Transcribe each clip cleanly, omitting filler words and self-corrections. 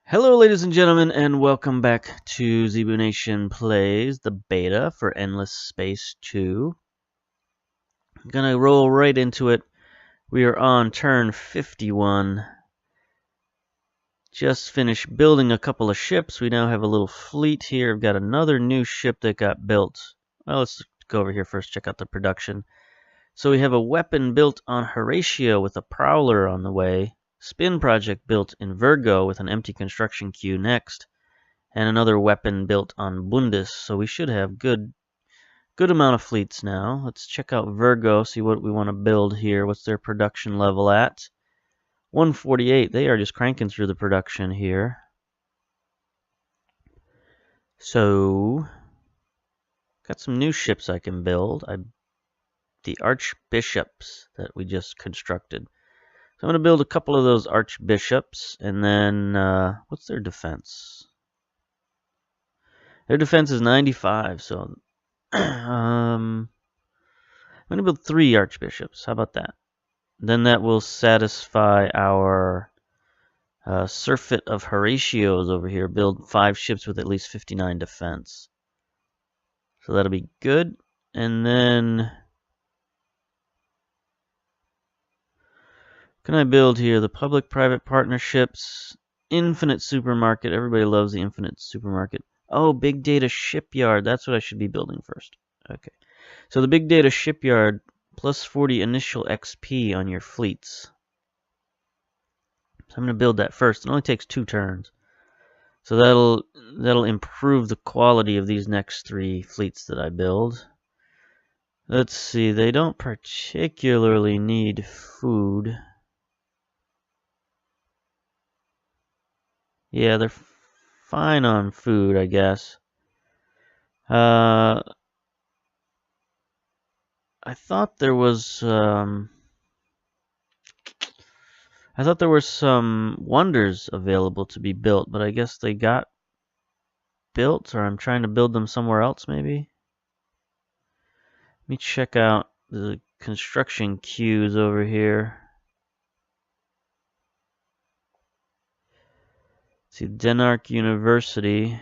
Hello, ladies and gentlemen, and welcome back to Zebu Nation Plays, the beta for Endless Space 2. I'm gonna roll right into it. We are on turn 51. Just finished building a couple of ships. We now have a little fleet here. I've got another new ship that got built. Well, let's go over here first, check out the production. So we have a weapon built on Horatio with a prowler on the way. Spin project built in Virgo with an empty construction queue next. And another weapon built on Bundus, so we should have good amount of fleets now. Let's check out Virgo, see what we want to build here. What's their production level at? 148. They are just cranking through the production here. So, got some new ships I can build. The Archbishops that we just constructed. So I'm going to build a couple of those Archbishops, and then, what's their defense? Their defense is 95, so I'm going to build 3 Archbishops. How about that? Then that will satisfy our surfeit of Horatios over here. Build 5 ships with at least 59 defense. So that'll be good. And then, can I build here the public-private partnerships, infinite supermarket. Everybody loves the infinite supermarket. Oh, big data shipyard. That's what I should be building first. Okay. So the big data shipyard, plus 40 initial XP on your fleets. So I'm going to build that first. It only takes 2 turns. So that'll improve the quality of these next 3 fleets that I build. Let's see, they don't particularly need food. Yeah, they're fine on food, I guess. I thought there was some wonders available to be built, but I guess they got built, or I'm trying to build them somewhere else maybe. Let me check out the construction queues over here. See, Denark University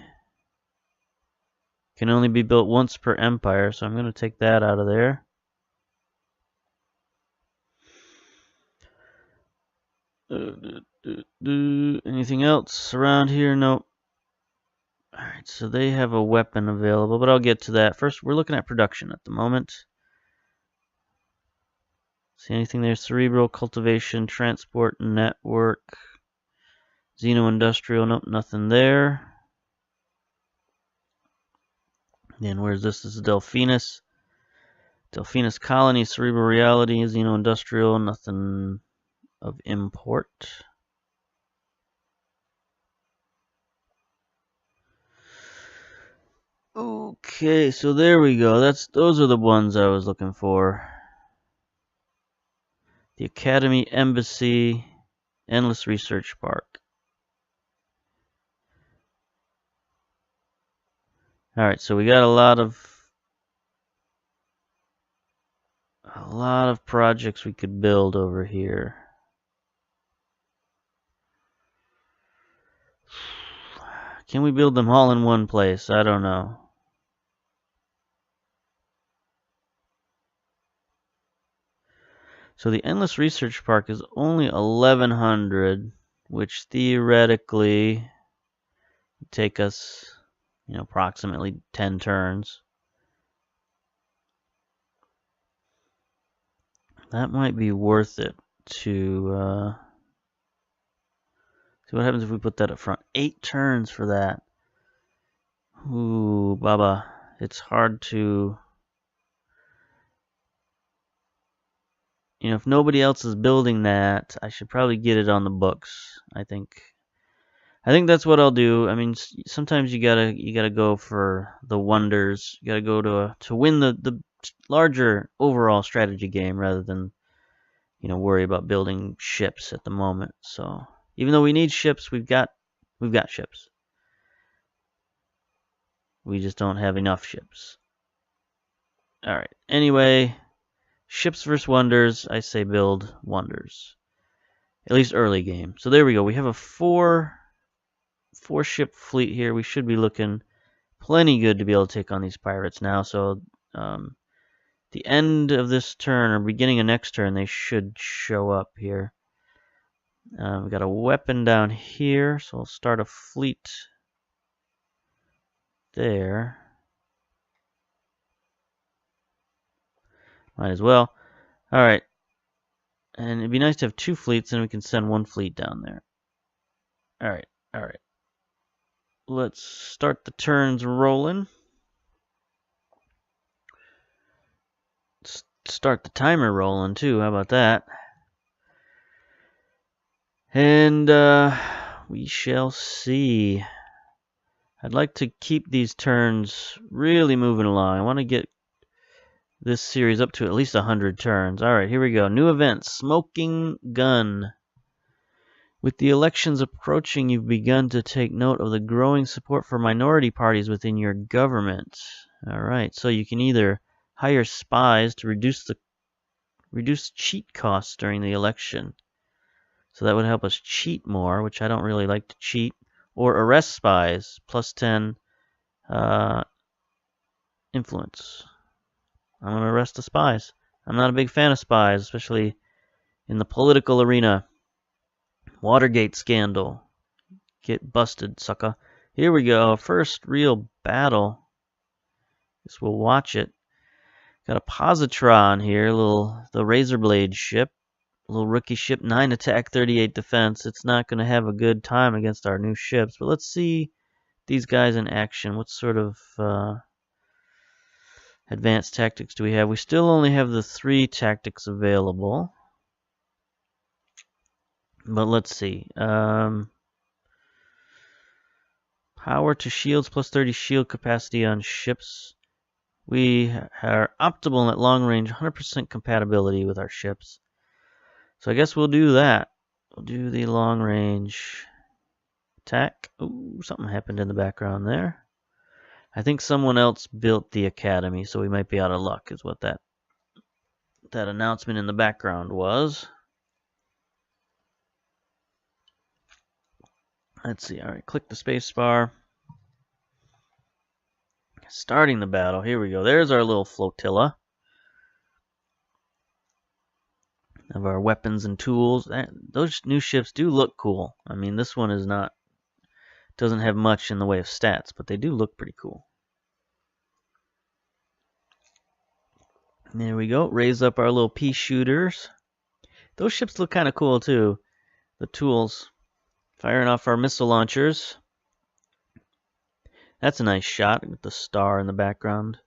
can only be built once per empire, so I'm going to take that out of there. Anything else around here? Nope. Alright, so they have a weapon available, but I'll get to that. First, we're looking at production at the moment. See anything there? Cerebral, cultivation, transport, network, Xeno-industrial. Nope, nothing there. Then where's this? This is Delphinus. Delphinus Colony, Cerebral Reality, Xeno-industrial, nothing of import. Okay, so there we go. Those are the ones I was looking for. The Academy, Embassy, Endless Research Park. Alright, so we got a lot of projects we could build over here. Can we build them all in one place? I don't know. So the Endless Research Park is only 1100, which theoretically would take us, approximately 10 turns. That might be worth it to see what happens if we put that up front. 8 turns for that. Ooh, Baba. It's hard to... if nobody else is building that, I should probably get it on the books. I think that's what I'll do. I mean, sometimes you gotta go for the wonders. You gotta go to win the larger overall strategy game rather than worry about building ships at the moment. So even though we need ships, we've got ships. We just don't have enough ships. All right. Anyway, ships versus wonders. I say build wonders. At least early game. So there we go. We have a 4 4-ship fleet here. We should be looking plenty good to be able to take on these pirates now. So the end of this turn or beginning of next turn, they should show up here. We got a weapon down here, so we'll start a fleet there. Might as well. All right. And it'd be nice to have 2 fleets, and we can send 1 fleet down there. All right. All right. Let's start the turns rolling. Start the timer rolling, too. How about that? And we shall see. I'd like to keep these turns really moving along. I want to get this series up to at least 100 turns. All right, here we go. New event, Smoking Gun. With the elections approaching, you've begun to take note of the growing support for minority parties within your government. All right, so you can either hire spies to reduce cheat costs during the election. So that would help us cheat more, which I don't really like to cheat. Or arrest spies, +10 influence. I'm going to arrest the spies. I'm not a big fan of spies, especially in the political arena. Watergate scandal. Get busted, sucker. Here we go. First real battle. Guess we'll watch it. Got a positron here, the Razorblade ship. A little rookie ship, 9 attack, 38 defense. It's not going to have a good time against our new ships. But let's see these guys in action. What sort of advanced tactics do we have? We still only have the 3 tactics available. But let's see. Power to shields, +30 shield capacity on ships. We are optimal at long range, 100% compatibility with our ships. So I guess we'll do that. We'll do the long range attack. Ooh, something happened in the background there. I think someone else built the academy, so we might be out of luck, is what that announcement in the background was. Let's see. All right, click the space bar. Starting the battle. Here we go. There's our little flotilla of our weapons and tools. Those new ships do look cool. I mean, this one doesn't have much in the way of stats, but they do look pretty cool. There we go. Raise up our little pea shooters. Those ships look kind of cool too. The tools. Firing off our missile launchers. That's a nice shot with the star in the background.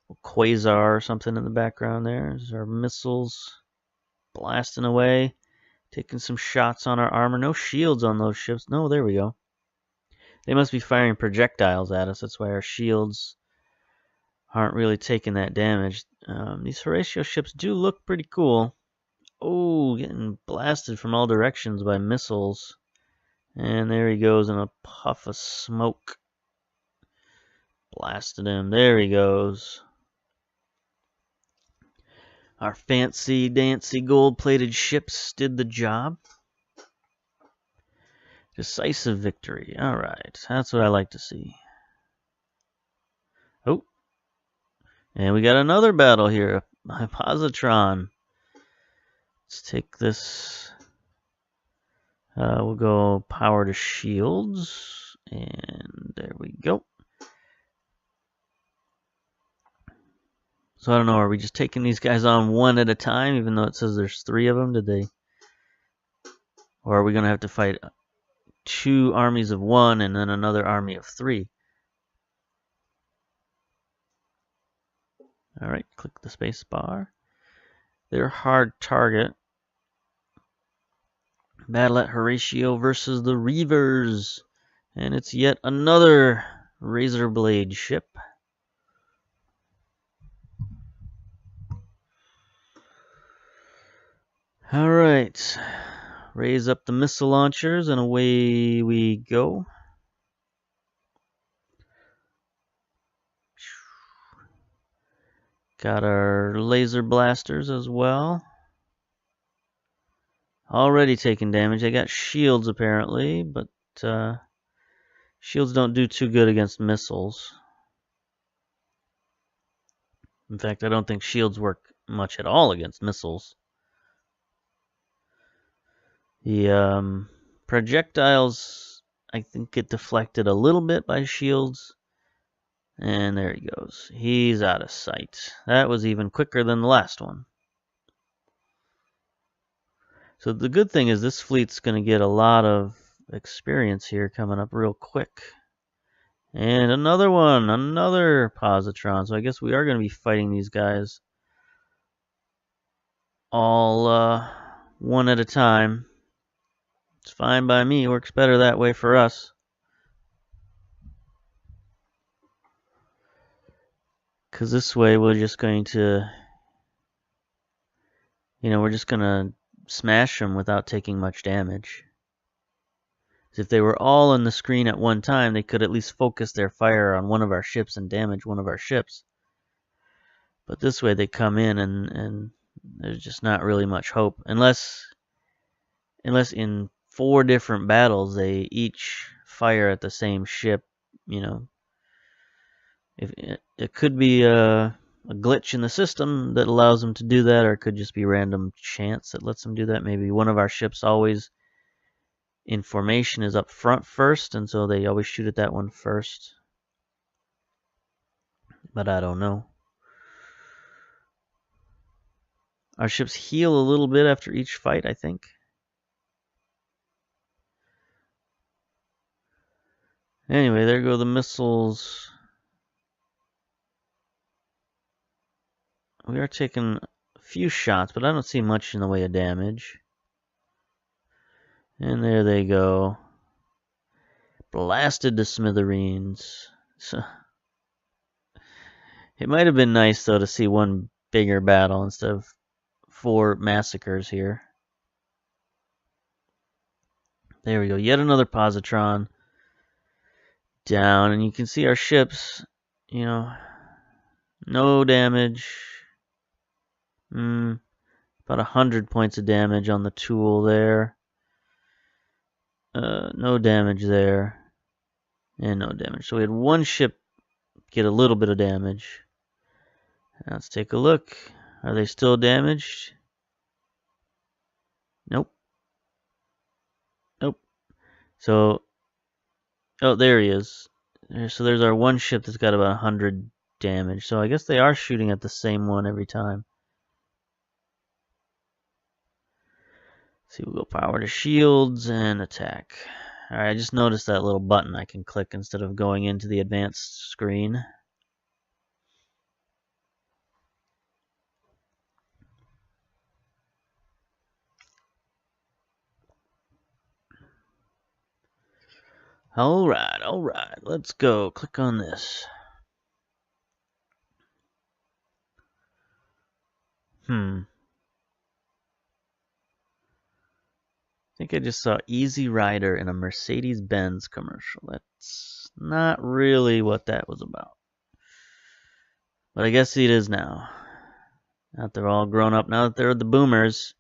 A quasar or something in the background there. There's our missiles. Blasting away, taking some shots on our armor. No shields on those ships. No, there we go. They must be firing projectiles at us. That's why our shields aren't really taking that damage. These Horatio ships do look pretty cool. Oh, getting blasted from all directions by missiles. And there he goes in a puff of smoke. Blasted him. There he goes. Our fancy dancy gold-plated ships did the job. Decisive victory. All right, that's what I like to see. Oh, and we got another battle here. A positron. Let's take this. We'll go power to shields, and there we go. So I don't know, are we just taking these guys on one at a time, even though it says there's 3 of them? Or are we going to have to fight 2 armies of 1 and then another army of 3? Alright, click the space bar. They're hard target. Battle at Horatio versus the Reavers. And it's yet another Razorblade ship. Alright, raise up the missile launchers and away we go. Got our laser blasters as well. Already taking damage. They got shields apparently, but Shields don't do too good against missiles. In fact, I don't think shields work much at all against missiles. The projectiles, I think, get deflected a little bit by shields. And there he goes. He's out of sight. That was even quicker than the last one. So the good thing is this fleet's going to get a lot of experience here coming up real quick. And another one, another positron. So I guess we are going to be fighting these guys all one at a time. It's fine by me. Works better that way for us. Because this way we're just going to, we're just going to smash them without taking much damage. If they were all on the screen at one time, they could at least focus their fire on one of our ships and damage one of our ships. But this way they come in and there's just not really much hope. Unless in 4 different battles they each fire at the same ship, If it could be a glitch in the system that allows them to do that, or it could just be random chance that lets them do that. Maybe one of our ships always in formation is up front first, and so they always shoot at that one first. But I don't know. Our ships heal a little bit after each fight, I think. Anyway, there go the missiles. We are taking a few shots, but I don't see much in the way of damage. And there they go. Blasted to smithereens. So, it might have been nice, though, to see one bigger battle instead of 4 massacres here. There we go. Yet another positron down. And you can see our ships, no damage. About 100 points of damage on the tool there. No damage there. And no damage. So we had one ship get a little bit of damage. Now let's take a look. Are they still damaged? Nope. Nope. So, oh, there he is. So there's our one ship that's got about 100 damage. So I guess they are shooting at the same one every time. See, we'll go power to shields and attack. Alright, I just noticed that little button I can click instead of going into the advanced screen. Alright, let's go. Click on this. I think I just saw Easy Rider in a Mercedes-Benz commercial. That's not really what that was about. But I guess it is now. Now that they're all grown up, now that they're the boomers,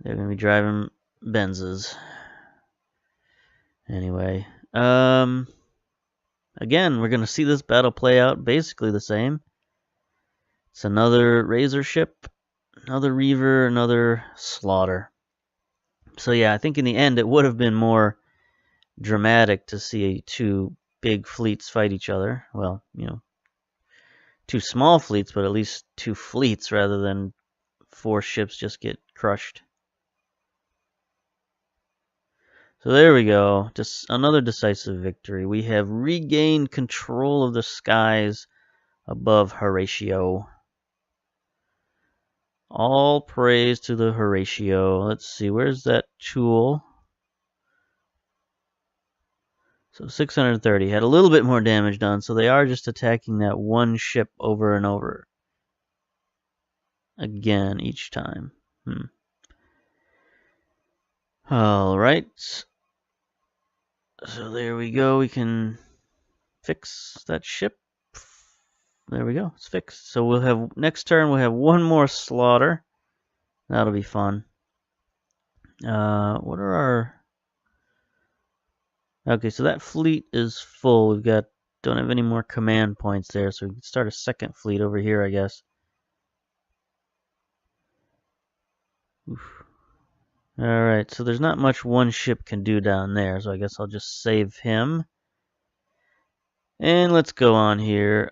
they're going to be driving Benzes. Anyway, again, we're going to see this battle play out basically the same. It's another Razor ship, another Reaver, another Slaughter. So yeah, I think in the end it would have been more dramatic to see 2 big fleets fight each other. Well, 2 small fleets, but at least 2 fleets rather than 4 ships just get crushed. So there we go. Just another decisive victory. We have regained control of the skies above HORATIO. All praise to the HORATIO. Let's see, where's that tool? So 630. Had a little bit more damage done, so they are just attacking that one ship over and over again each time. Alright. So there we go. We can fix that ship. There we go. It's fixed. So we'll have, next turn, we'll have one more Slaughter. That'll be fun. What are our... Okay, so that fleet is full. Don't have any more command points there, so we can start a second fleet over here, I guess. Oof. Alright, so there's not much one ship can do down there, so I guess I'll just save him. And let's go on here.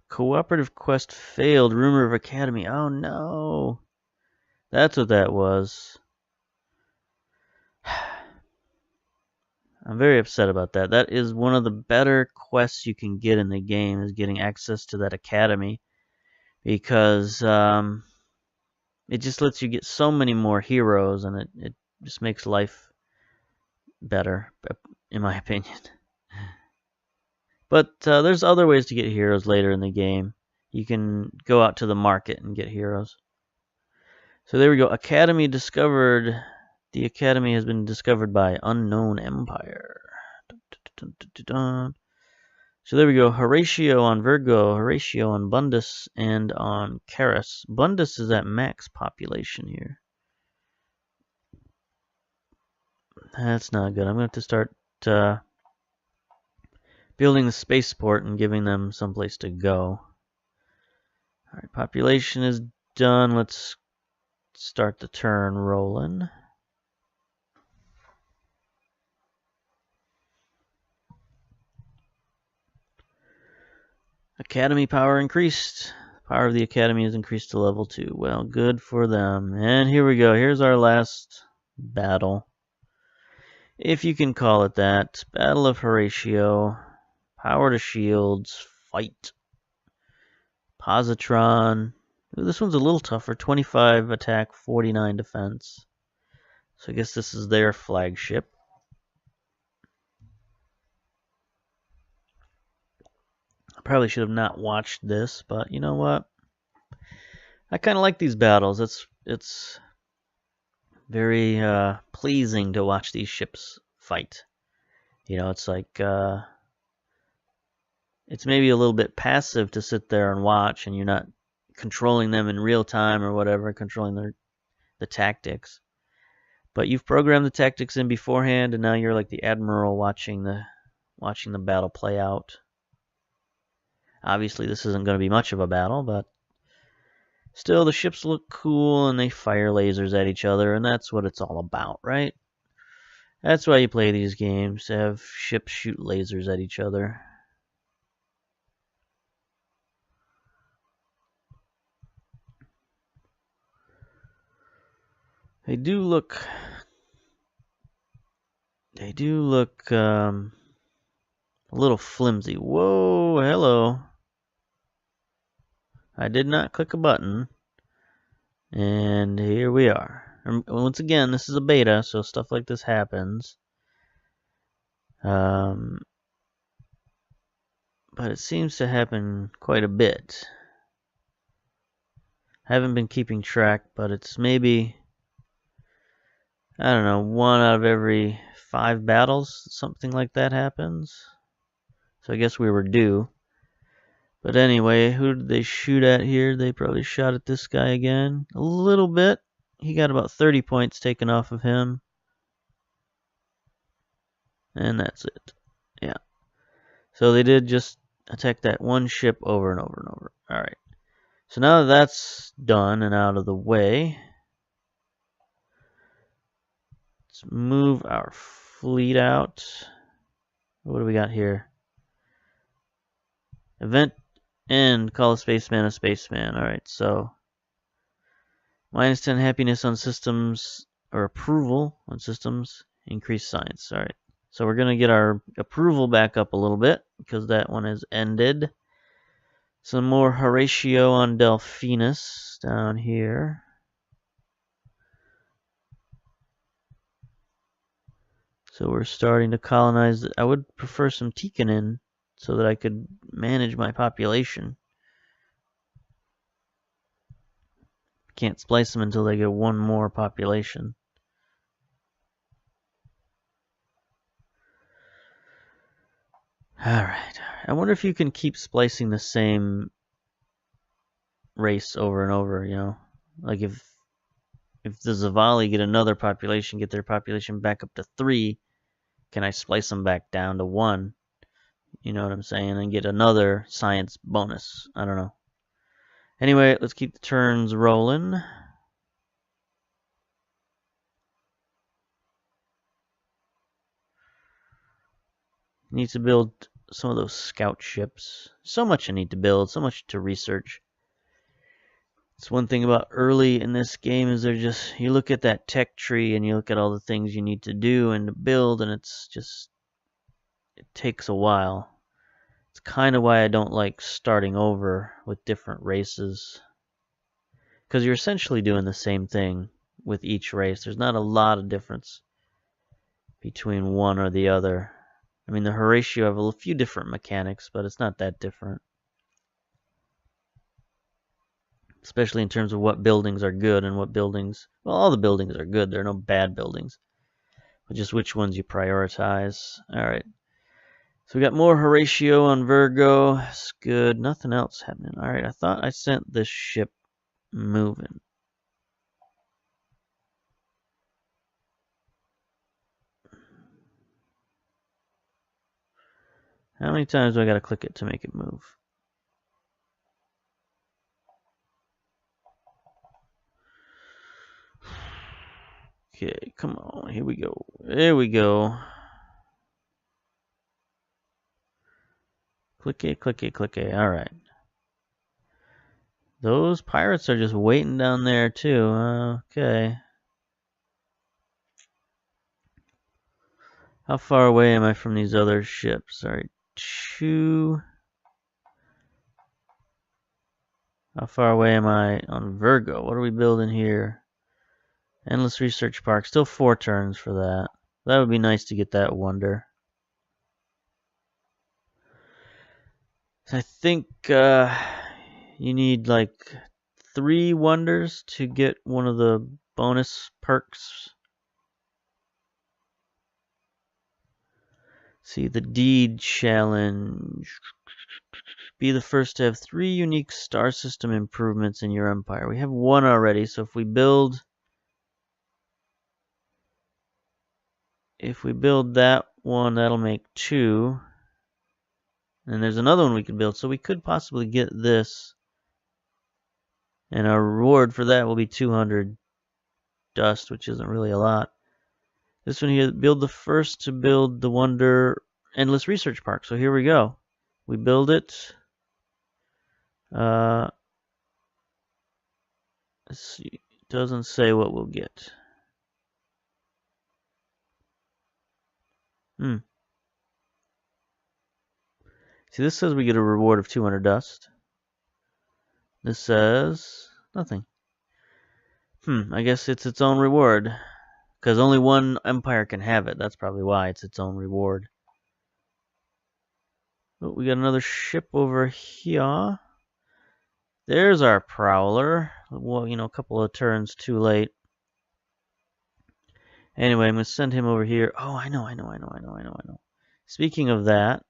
Cooperative quest failed. Rumor of Academy. Oh no. That's what that was. I'm very upset about that. That is one of the better quests you can get in the game, is getting access to that academy. Because it just lets you get so many more heroes, and it just makes life better, in my opinion. But there's other ways to get heroes later in the game. You can go out to the market and get heroes. So there we go. Academy discovered. The academy has been discovered by Unknown Empire. Dun, dun, dun, so there we go. Horatio on Virgo, Horatio on Bundus, and on Karis. Bundus is at max population here. That's not good. I'm going to have to start building the spaceport and giving them someplace to go. Alright, population is done. Let's start the turn rolling. Academy power increased. Power of the academy is increased to level 2. Well, good for them. And here we go. Here's our last battle, if you can call it that. Battle of Horatio. Power to shields. Fight. Positron. Ooh, this one's a little tougher. 25 attack, 49 defense. So I guess this is their flagship. I probably should have not watched this, but you know what? I kind of like these battles. It's very pleasing to watch these ships fight. You know, it's like it's maybe a little bit passive to sit there and watch, and you're not controlling them in real time or whatever, controlling the tactics. But you've programmed the tactics in beforehand, and now you're like the admiral watching the battle play out. Obviously, this isn't going to be much of a battle, but still, the ships look cool, and they fire lasers at each other, and that's what it's all about, right? That's why you play these games, to have ships shoot lasers at each other. They do look a little flimsy. Whoa, hello. I did not click a button. And here we are. Once again, this is a beta, so stuff like this happens. But it seems to happen quite a bit. I haven't been keeping track, but it's maybe, I don't know, 1 out of every 5 battles, something like that happens. So I guess we were due. But anyway, who did they shoot at here? They probably shot at this guy again. A little bit. He got about 30 points taken off of him. And that's it. Yeah. So they did just attack that one ship over and over and over. Alright. So now that that's done and out of the way, let's move our fleet out. What do we got here? Event end. Call a spaceman a spaceman. Alright, so -10 happiness on systems, or approval on systems. Increase science. Alright. So we're going to get our approval back up a little bit, because that one has ended. Some more Horatio on Delphinus down here. So we're starting to colonize. I would prefer some Tikkanen so that I could manage my population. Can't splice them until they get 1 more population. Alright. I wonder if you can keep splicing the same race over and over, you know? Like if if the Zavali get another population, get their population back up to 3, can I splice them back down to 1? You know what I'm saying? And get another science bonus. I don't know. Anyway, let's keep the turns rolling. Need to build some of those scout ships. So much I need to build, so much to research. It's one thing about early in this game is they're just, you look at that tech tree and you look at all the things you need to do and to build, and it's just, it takes a while. It's kind of why I don't like starting over with different races, because you're essentially doing the same thing with each race. There's not a lot of difference between one or the other. I mean, the Horatio have a few different mechanics, but it's not that different. Especially in terms of what buildings are good and what buildings... Well, all the buildings are good. There are no bad buildings. But just which ones you prioritize. Alright. So we got more Horatio on Virgo. It's good. Nothing else happening. Alright, I thought I sent this ship moving. How many times do I gotta click it to make it move? Okay, come on. Here we go. There we go. Click it, click it, click it. Alright. Those pirates are just waiting down there too. Okay. How far away am I from these other ships? Alright, 2. How far away am I on Virgo? What are we building here? Endless Research Park. Still 4 turns for that. That would be nice to get that wonder. I think you need like 3 wonders to get one of the bonus perks. See, the deed challenge. Be the first to have 3 unique star system improvements in your empire. We have 1 already, so if we build that one, that'll make 2. And there's another one we could build, so we could possibly get this. And our reward for that will be 200 dust, which isn't really a lot. This one here, build the first to build the Wonder Endless Research Park. So here we go. We build it. Let's see. It doesn't say what we'll get. See, this says we get a reward of 200 dust. This says nothing. I guess it's its own reward. Because only one empire can have it. That's probably why it's its own reward. Oh, we got another ship over here. There's our prowler. Well, you know, a couple of turns too late. Anyway, I'm going to send him over here. Oh, I know. Speaking of that.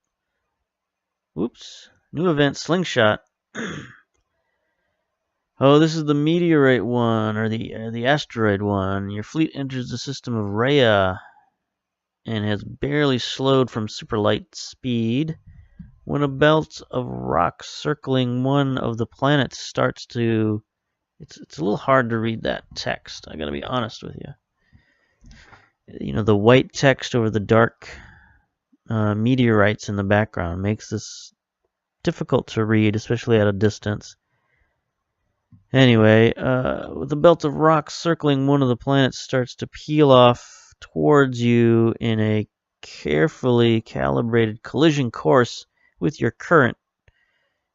Whoops. New event, Slingshot. Oh, this is the meteorite one, or the asteroid one. Your fleet enters the system of Rhea and has barely slowed from super light speed. When a belt of rock circling one of the planets starts to... It's a little hard to read that text, I gotta be honest with you. You know, the white text over the dark meteorites in the background makes this difficult to read, especially at a distance. Anyway, with the belt of rocks circling one of the planets starts to peel off towards you in a carefully calibrated collision course with your current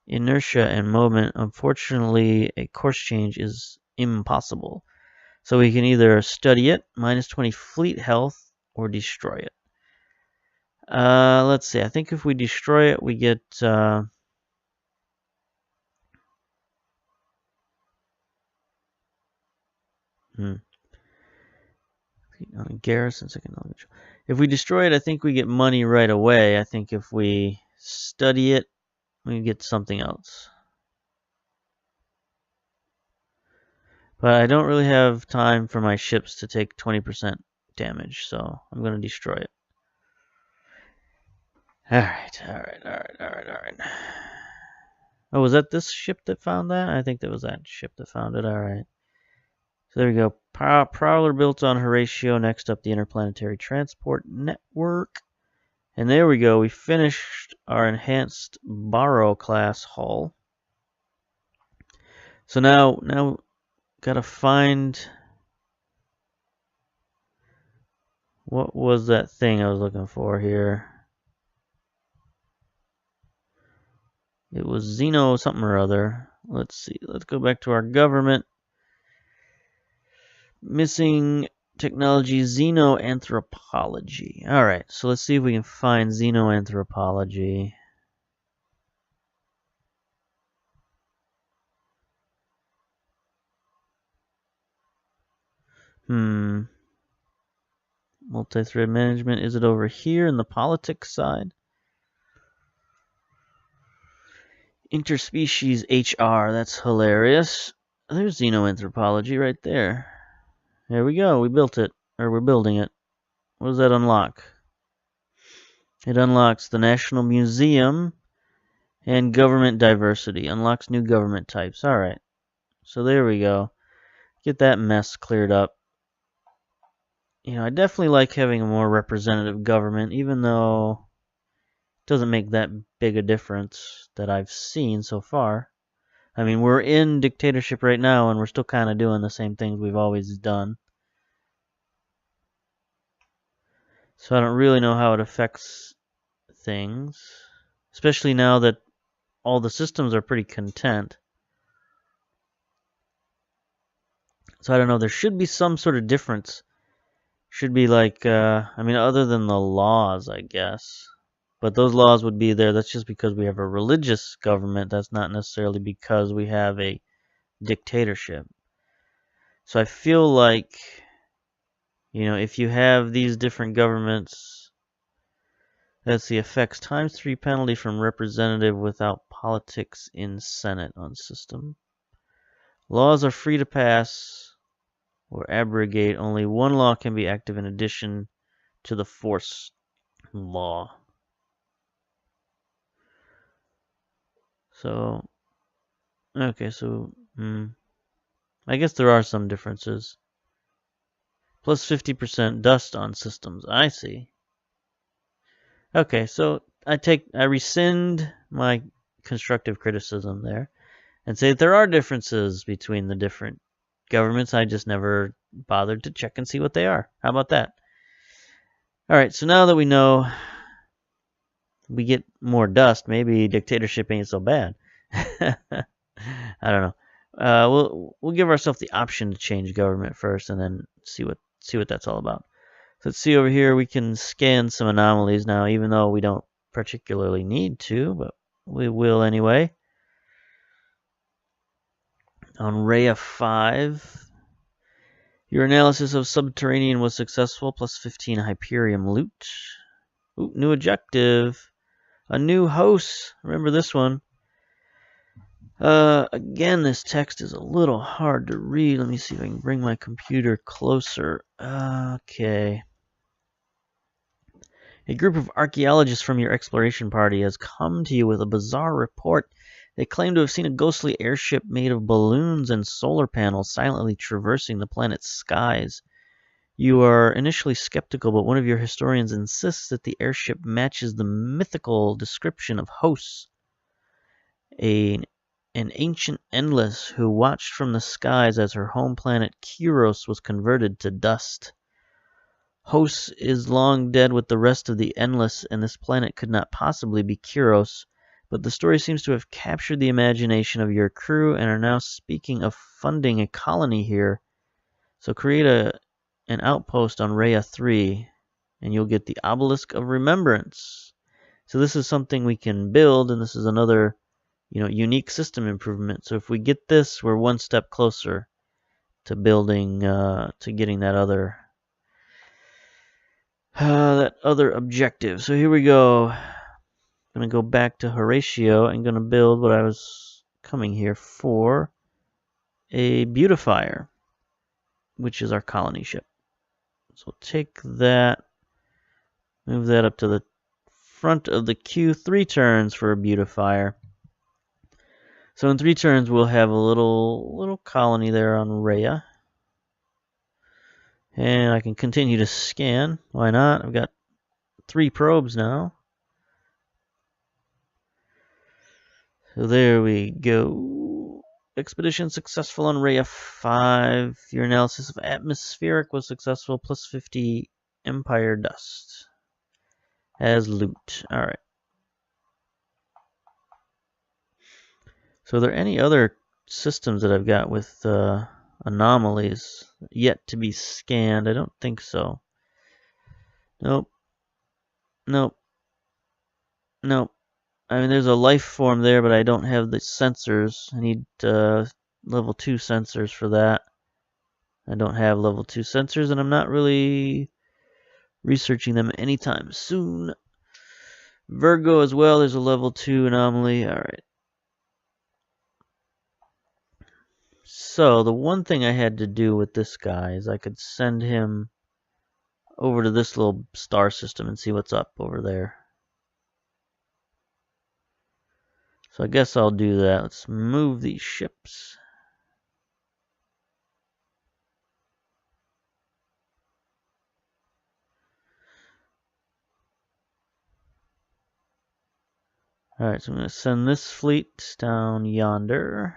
inertia and moment. Unfortunately, a course change is impossible. So we can either study it, minus 20 fleet health, or destroy it. Let's see, I think if we destroy it, we get... Garrison, second knowledge. If we destroy it, I think we get money right away. I think if we study it, we get something else. But I don't really have time for my ships to take 20% damage, so I'm going to destroy it. Alright. Oh, was that this ship that found that? I think that was that ship that found it. Alright. So there we go. Prowler built on Horatio. Next up, the Interplanetary Transport Network. And there we go. We finished our enhanced Barrow class hull. So now gotta find... What was that thing I was looking for here? It was Xeno something or other. Let's see. Let's go back to our government. Missing technology, xenoanthropology. Alright, so let's see if we can find xenoanthropology. Multi-thread management. Is it over here in the politics side? Interspecies HR. That's hilarious. There's xenoanthropology right there. There we go. We built it. Or we're building it. What does that unlock? It unlocks the National Museum and government diversity. Unlocks new government types. Alright. So there we go. Get that mess cleared up. You know, I definitely like having a more representative government, even though it doesn't make that big a difference that I've seen so far. I mean, we're in dictatorship right now, and we're still kind of doing the same things we've always done. So I don't really know how it affects things, especially now that all the systems are pretty content. So I don't know, there should be some sort of difference. Should be like, I mean, other than the laws, I guess. But those laws would be there. That's just because we have a religious government. That's not necessarily because we have a dictatorship. So I feel like, you know, if you have these different governments, that's the effects times 3 penalty from representative without politics in Senate on system. Laws are free to pass or abrogate. Only one law can be active in addition to the force law. So, okay, so, I guess there are some differences. Plus 50% dust on systems. I see. Okay, so I rescind my constructive criticism there and say that there are differences between the different governments. I just never bothered to check and see what they are. How about that? Alright, so now that we know we get more dust, maybe dictatorship ain't so bad. I don't know. We'll give ourselves the option to change government first and then see what that's all about. So let's see over here, we can scan some anomalies now, even though we don't particularly need to, but we will anyway. On Rhea 5, your analysis of subterranean was successful, plus 15 Hyperium loot. Ooh, new objective. A new host. Remember this one. Again, this text is a little hard to read. Let me see if I can bring my computer closer. Okay. A group of archaeologists from your exploration party has come to you with a bizarre report. They claim to have seen a ghostly airship made of balloons and solar panels silently traversing the planet's skies. You are initially skeptical, but one of your historians insists that the airship matches the mythical description of Hos, an ancient endless who watched from the skies as her home planet Kyros was converted to dust. Hos is long dead with the rest of the endless, and this planet could not possibly be Kyros, but the story seems to have captured the imagination of your crew and are now speaking of funding a colony here. So create an outpost on Rhea 3, and you'll get the Obelisk of Remembrance. So this is something we can build, and this is another, you know, unique system improvement. So if we get this, we're one step closer to building, to getting that other objective. So here we go. I'm going to go back to Horatio and going to build what I was coming here for, a beautifier. which is our colony ship. So we'll take that, move that up to the front of the queue, 3 turns for a beautifier. So in 3 turns, we'll have a little colony there on Rhea. And I can continue to scan. Why not? I've got 3 probes now. So there we go. Expedition successful on Rhea 5. Your analysis of atmospheric was successful. Plus 50 Empire dust as loot. Alright. So are there any other systems that I've got with anomalies yet to be scanned? I don't think so. Nope. Nope. Nope. I mean, there's a life form there, but I don't have the sensors. I need level 2 sensors for that. I don't have level 2 sensors, and I'm not really researching them anytime soon. Virgo as well, there's a level 2 anomaly. Alright. So, the one thing I had to do with this guy is I could send him over to this little star system and see what's up over there. So I guess I'll do that. Let's move these ships. Alright, so I'm going to send this fleet down yonder.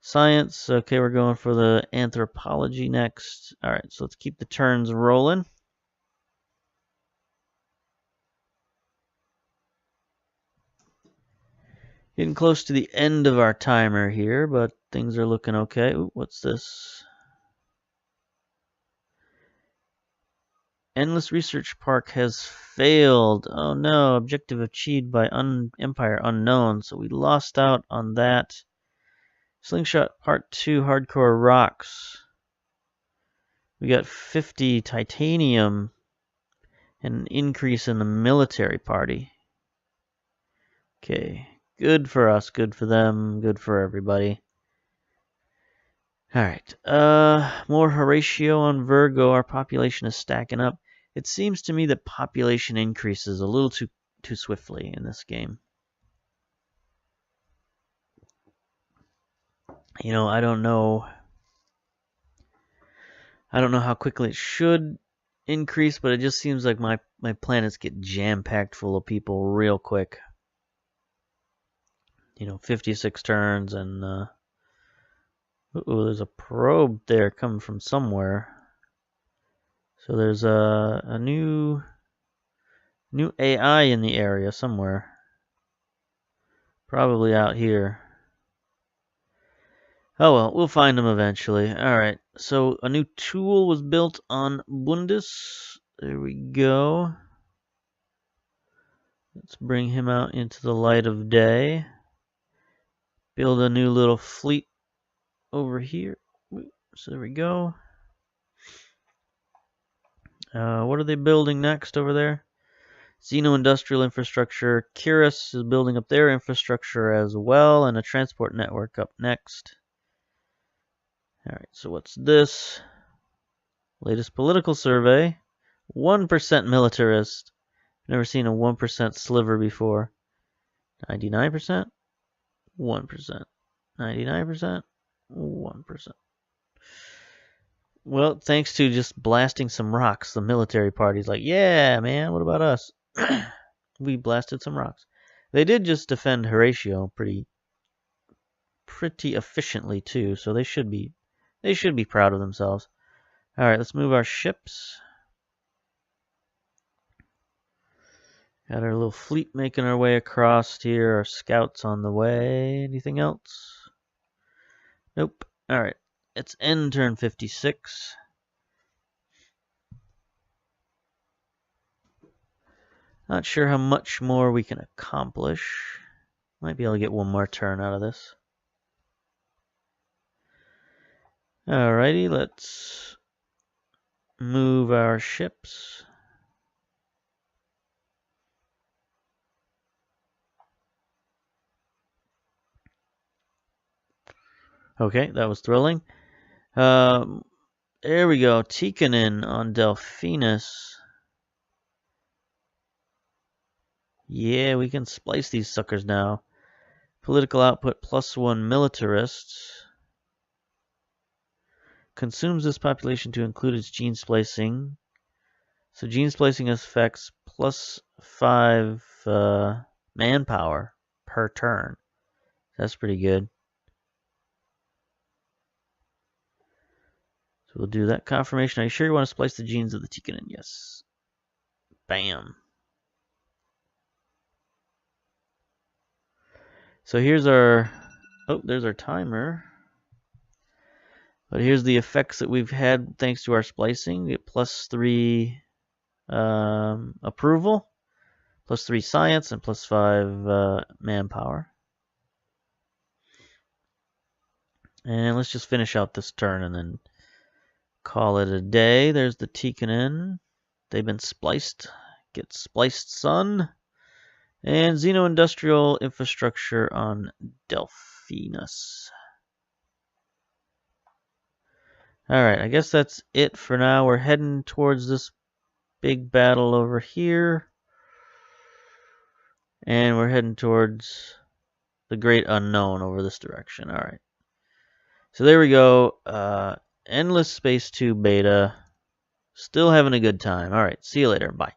Science, okay, we're going for the anthropology next. Alright, so let's keep the turns rolling. Getting close to the end of our timer here, but things are looking okay. Ooh, what's this? Endless Research Park has failed. Oh no, objective achieved by Empire unknown. So we lost out on that. Slingshot Part 2 Hardcore Rocks. We got 50 titanium and an increase in the military party. Okay, good for us, good for them, good for everybody. Alright, more Horatio on Virgo. Our population is stacking up. It seems to me that population increases a little too swiftly in this game. You know, I don't know how quickly it should increase, but it just seems like my planets get jam-packed full of people real quick. You know, 56 turns and ooh, there's a probe there coming from somewhere. So there's a new AI in the area somewhere. Probably out here. Oh well, we'll find him eventually. Alright, so a new tool was built on Bundus. There we go. Let's bring him out into the light of day. Build a new little fleet over here. So there we go. What are they building next over there? Xeno Industrial Infrastructure. Kiris is building up their infrastructure as well, and a transport network up next. Alright, so what's this? Latest political survey. 1% militarist. Never seen a 1% sliver before. 99%? 1%. 99%? 1%. Well, thanks to just blasting some rocks, the military party's like, yeah, man, what about us? We blasted some rocks. They did just defend Horatio pretty efficiently too, so they should be proud of themselves. All right, let's move our ships. Got our little fleet making our way across here. Our scouts on the way. Anything else? Nope. All right, it's end turn 56. Not sure how much more we can accomplish. Might be able to get one more turn out of this. Alrighty, let's move our ships. Okay, that was thrilling. There we go. Tikkanen on Delphinus. Yeah, we can splice these suckers now. Political output +1 militarists. Consumes this population to include its gene splicing. So gene splicing affects +5 manpower per turn. That's pretty good. So we'll do that. Confirmation. Are you sure you want to splice the genes of the Tikkanen? Yes. Bam. So here's our... Oh, there's our timer. But here's the effects that we've had thanks to our splicing. We get +3 approval, +3 science, and +5 manpower. And let's just finish out this turn and then call it a day. There's the Tikkanen. They've been spliced. Get spliced, son. And Xeno-Industrial Infrastructure on Delphinus. Alright, I guess that's it for now. We're heading towards this big battle over here. And we're heading towards the great unknown over this direction. Alright. So there we go. Endless Space 2 beta. Still having a good time. Alright, see you later. Bye.